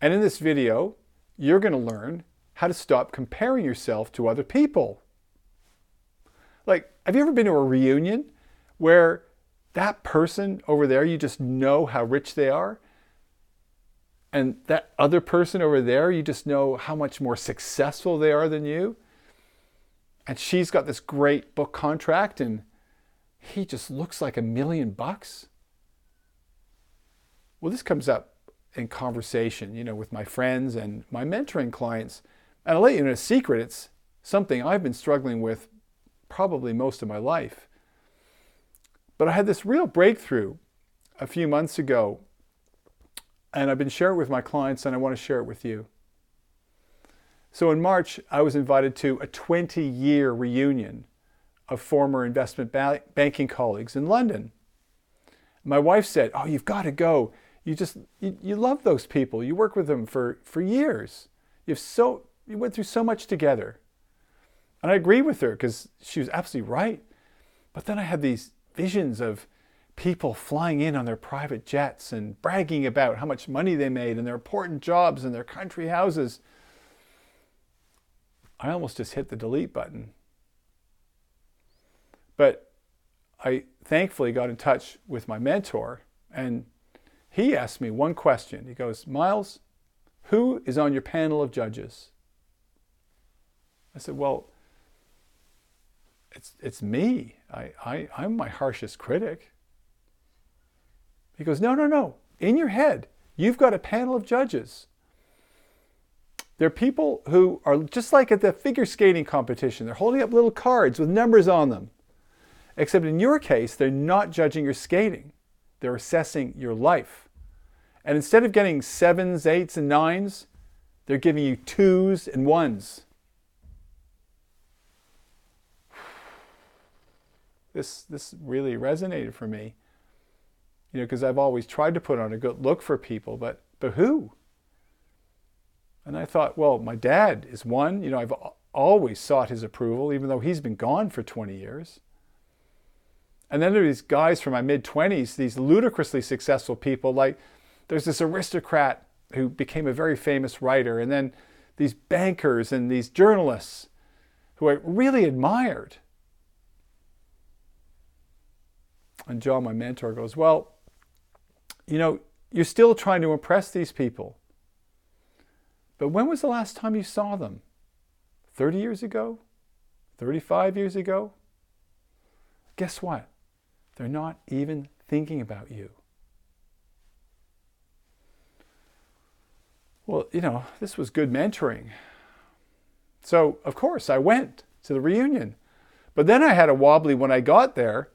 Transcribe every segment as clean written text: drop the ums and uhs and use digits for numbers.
And in this video, you're going to learn how to stop comparing yourself to other people. Like, have you ever been to a reunion where that person over there, you just know how rich they are? And that other person over there, you just know how much more successful they are than you? And she's got this great book contract and he just looks like $1,000,000. Well, this comes up in conversation, with my friends and my mentoring clients. And I'll let you know a secret. It's something I've been struggling with probably most of my life. But I had this real breakthrough a few months ago, and I've been sharing it with my clients, and I want to share it with you. So in March, I was invited to a 20-year reunion of former investment banking colleagues in London. My wife said, "Oh, you've got to go. You love those people. You work with them for years. You went through so much together." And I agreed with her because she was absolutely right. But then I had these visions of people flying in on their private jets and bragging about how much money they made and their important jobs and their country houses. I almost just hit the delete button. But I thankfully got in touch with my mentor, and he asked me one question. He goes, "Miles, who is on your panel of judges?" I said, "Well, it's me. I'm my harshest critic." He goes, No. In your head, you've got a panel of judges. They're people who are just like at the figure skating competition. They're holding up little cards with numbers on them. Except in your case, they're not judging your skating. They're assessing your life. And instead of getting 7s, 8s, and 9s, they're giving you 2s and 1s. This really resonated for me. Because I've always tried to put on a good look for people, but who? And I thought, well, my dad is one. I've always sought his approval, even though he's been gone for 20 years. And then there are these guys from my mid-20s, these ludicrously successful people. Like, there's this aristocrat who became a very famous writer, and then these bankers and these journalists who I really admired. And John, my mentor, goes, "Well, you're still trying to impress these people. But when was the last time you saw them? 30 years ago? 35 years ago? Guess what? They're not even thinking about you." Well, this was good mentoring. So, of course, I went to the reunion. But then I had a wobbly when I got there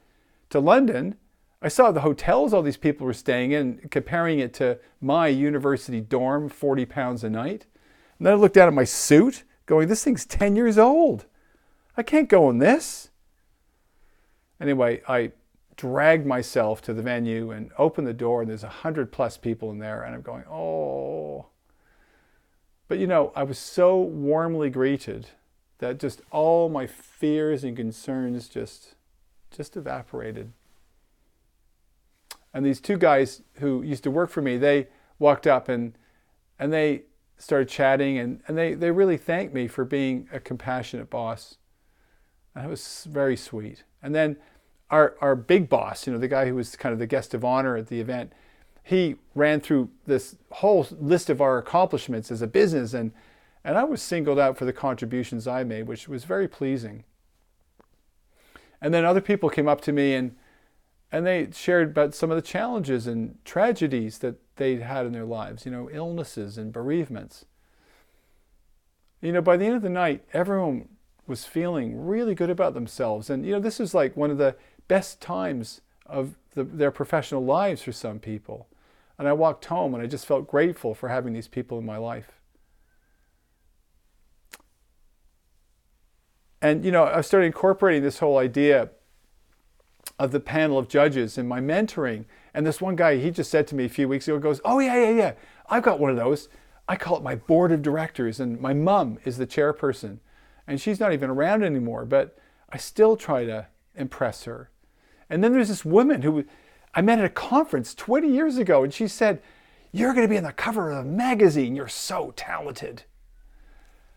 to London. I saw the hotels all these people were staying in, comparing it to my university dorm, £40 a night. And then I looked down at my suit, going, this thing's 10 years old. I can't go in this. Anyway, I dragged myself to the venue and opened the door, and there's 100+ people in there, and I'm going, oh. But I was so warmly greeted that just all my fears and concerns just evaporated. And these two guys who used to work for me, they walked up and they started chatting, and they really thanked me for being a compassionate boss. And it was very sweet. And then our big boss, the guy who was kind of the guest of honor at the event, he ran through this whole list of our accomplishments as a business, and I was singled out for the contributions I made, which was very pleasing. And then other people came up to me and they shared about some of the challenges and tragedies that they'd had in their lives, illnesses and bereavements. By the end of the night, everyone was feeling really good about themselves. And, this is like one of the best times of their professional lives for some people. And I walked home and I just felt grateful for having these people in my life. And, I started incorporating this whole idea of the panel of judges in my mentoring. And this one guy, he just said to me a few weeks ago, goes, "Oh, yeah. I've got one of those. I call it my board of directors. And my mom is the chairperson. And she's not even around anymore, but I still try to impress her." And then there's this woman who I met at a conference 20 years ago, and she said, You're going to be on the cover of a magazine. You're so talented.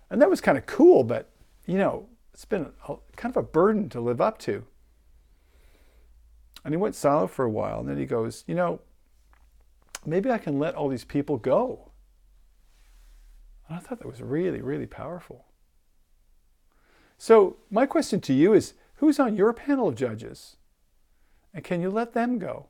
And that was kind of cool, but, it's been kind of a burden to live up to. And he went silent for a while, and then he goes, maybe I can let all these people go. And I thought that was really, really powerful. So my question to you is, who's on your panel of judges? And can you let them go?